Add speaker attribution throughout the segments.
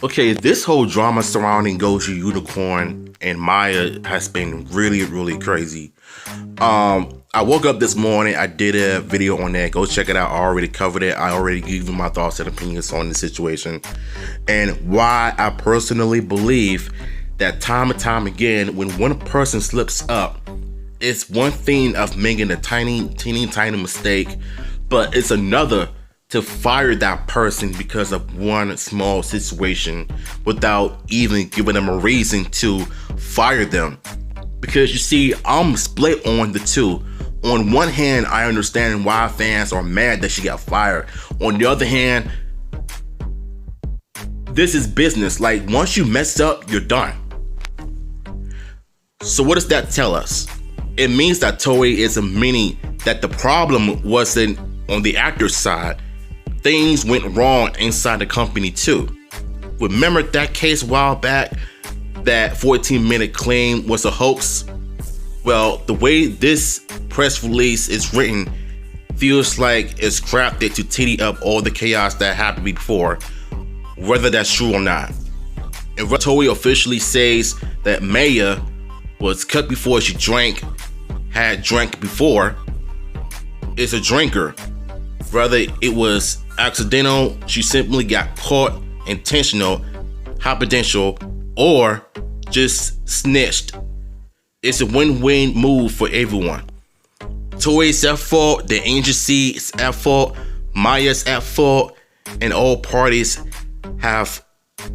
Speaker 1: Okay, this whole drama surrounding Goji Unicorn and Maya has been really, really crazy. I woke up this morning, I did a video on that. Go check it out. I already covered it. I already gave you my thoughts and opinions on the situation and why I personally believe that time and time again, when one person slips up, it's one thing of making a tiny mistake, but it's another to fire that person because of one small situation without even giving them a reason to fire them. Because you see, I'm split on the two. On one hand, I understand why fans are mad that she got fired. On the other hand, this is business. Like, once you mess up, you're done. So what does that tell us? It means that Toei is admitting that the problem wasn't on the actor's side. Things went wrong inside the company too. Remember that case a while back? That 14-minute claim was a hoax? Well, the way this press release is written feels like it's crafted to tidy up all the chaos that happened before, whether that's true or not. And Toei officially says that Maya was cut before she had drank before, is a drinker. Whether it was accidental, she simply got caught, intentional, confidential, or just snitched. It's a win-win move for everyone. Toei's at fault, the agency's at fault, Maya's at fault, and all parties have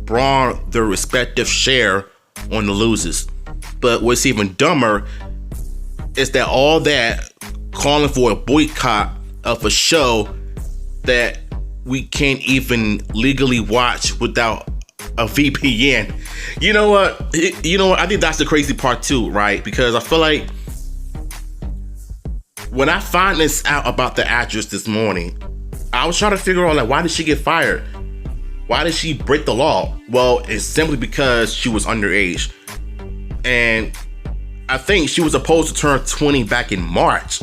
Speaker 1: brought their respective share on the losers. But what's even dumber is that all that calling for a boycott of a show that we can't even legally watch without a VPN. You know what? I think that's the crazy part too, right? Because I feel like when I find this out about the actress this morning, I was trying to figure out, like, why did she get fired? Why did she break the law? Well, it's simply because she was underage. And I think she was supposed to turn 20 back in March.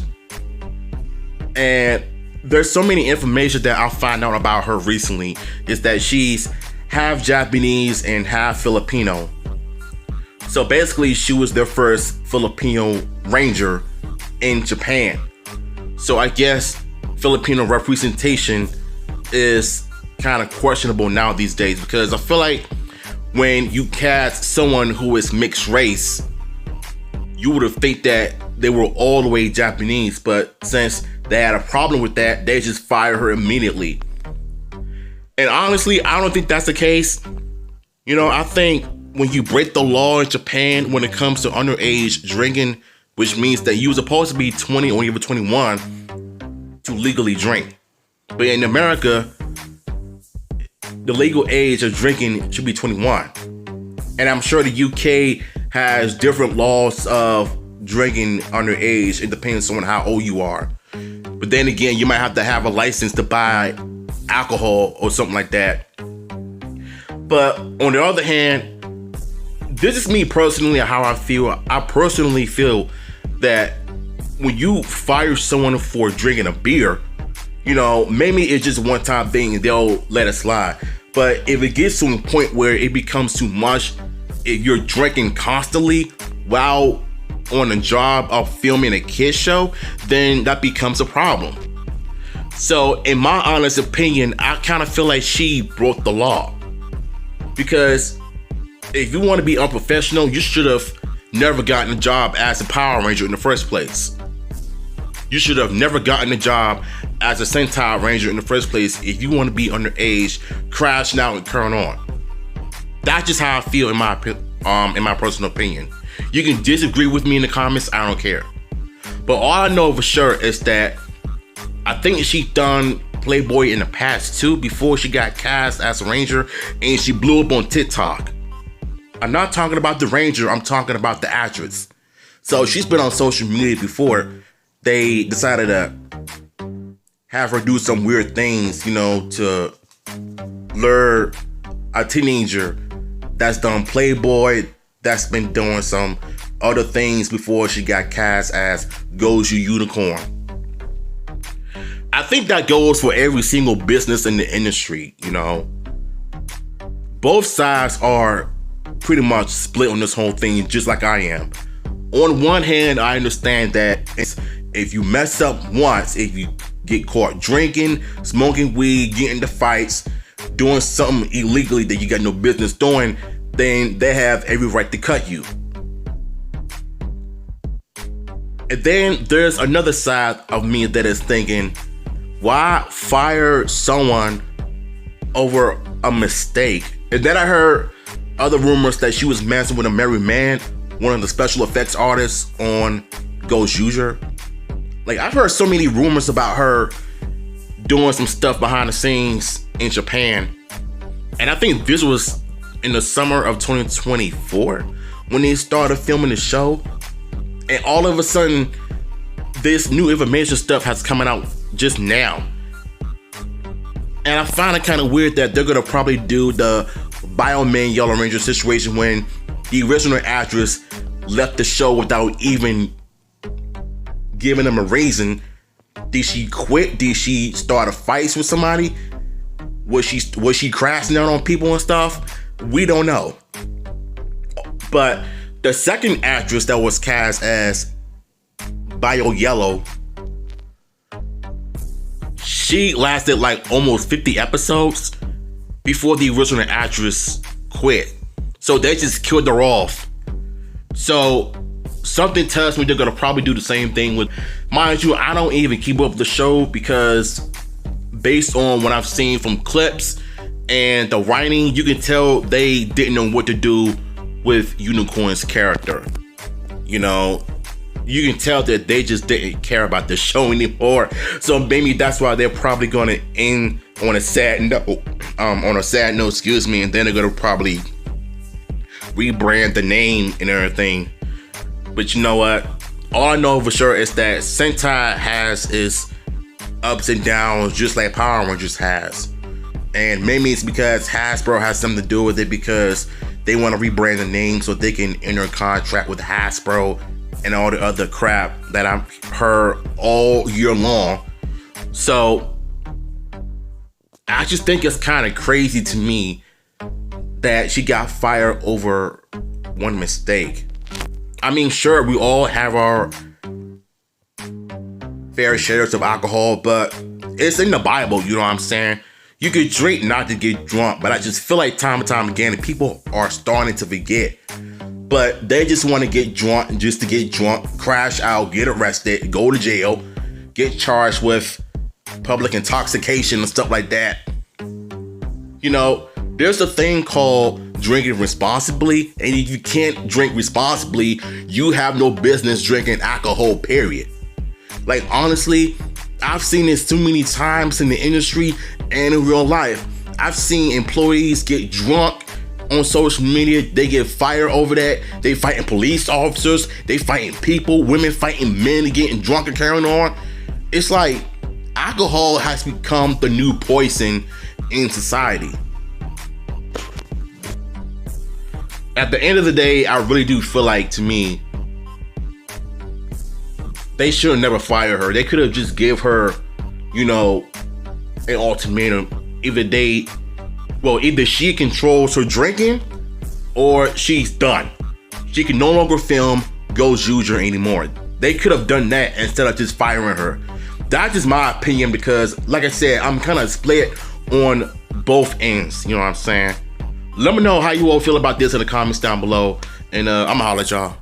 Speaker 1: And there's so many information that I found out about her recently is that she's half Japanese and half Filipino. So basically, she was their first Filipino ranger in Japan. So I guess Filipino representation is kind of questionable now these days, because I feel like when you cast someone who is mixed race, you would have think that they were all the way Japanese, but since they had a problem with that, they just fired her immediately. And honestly, I don't think that's the case. I think when you break the law in Japan when it comes to underage drinking, which means that you're supposed to be 20 or even 21 to legally drink. But in America, the legal age of drinking should be 21. And I'm sure the UK has different laws of drinking underage. It depends on how old you are. But then again, you might have to have a license to buy alcohol or something like that. But on the other hand, this is me personally, how I feel. I personally feel that when you fire someone for drinking a beer, maybe it's just a one-time thing and they'll let it slide. But if it gets to a point where it becomes too much, if you're drinking constantly while on a job of filming a kids show, then that becomes a problem. So in my honest opinion, I kind of feel like she broke the law. Because if you want to be unprofessional, you should have never gotten a job as a Power Ranger in the first place. You should have never gotten a job as a Sentai Ranger in the first place if you want to be underage, crashing out and current on. That's just how I feel in my personal opinion. You can disagree with me in the comments, I don't care. But all I know for sure is that I think she done Playboy in the past too, before she got cast as a Ranger, and she blew up on TikTok. I'm not talking about the Ranger, I'm talking about the actress. So she's been on social media before. They decided to have her do some weird things, to lure a teenager that's done Playboy, that's been doing some other things before she got cast as Goju Unicorn. I think that goes for every single business in the industry, both sides are pretty much split on this whole thing, just like I am. On one hand, I understand that if you mess up once, if you get caught drinking, smoking weed, getting into fights, doing something illegally that you got no business doing, then they have every right to cut you. And then there's another side of me that is thinking, why fire someone over a mistake? And then I heard other rumors that she was messing with a married man, one of the special effects artists on Ghost User. Like, I've heard so many rumors about her doing some stuff behind the scenes in Japan. And I think this was in the summer of 2024 when they started filming the show. And all of a sudden, this new information stuff has come out just now. And I find it kind of weird that they're gonna probably do the Bioman Yellow Ranger situation when the original actress left the show without even giving them a reason. Did she quit? Did she start a fight with somebody? Was she crashing out on people and stuff? We don't know. But the second actress that was cast as Bio Yellow, she lasted like almost 50 episodes before the original actress quit. So they just killed her off. So something tells me they're gonna probably do the same thing with, mind you, I don't even keep up with the show because based on what I've seen from clips and the writing, you can tell they didn't know what to do with Unicorn's character. You know, you can tell that they just didn't care about the show anymore. So maybe that's why they're probably gonna end on a sad note, and then they're gonna probably rebrand the name and everything. But you know what? All I know for sure is that Sentai has its ups and downs just like Power Rangers has. And maybe it's because Hasbro has something to do with it, because they want to rebrand the name so they can enter a contract with Hasbro and all the other crap that I've heard all year long. So I just think it's kind of crazy to me that she got fired over one mistake. I mean, sure, we all have our fair shares of alcohol, but it's in the Bible, you know what I'm saying? You could drink not to get drunk, but I just feel like time and time again, people are starting to forget. But they just want to get drunk just to get drunk, crash out, get arrested, go to jail, get charged with public intoxication and stuff like that. You know, there's a thing called drinking responsibly, and if you can't drink responsibly, you have no business drinking alcohol, period. Like, honestly, I've seen this too many times in the industry and in real life. I've seen employees get drunk on social media, they get fired over that. They fighting police officers, they fighting people, women fighting men getting drunk and carrying on. It's like alcohol has become the new poison in society. At the end of the day, I really do feel like, to me, they should have never fired her. They could have just give her, you know, an ultimatum. Either she controls her drinking or she's done. She can no longer film Ghost User anymore. They could have done that instead of just firing her. That's just my opinion, because like I said, I'm kind of split on both ends. You know what I'm saying? Let me know how you all feel about this in the comments down below, and I'm gonna holler at y'all.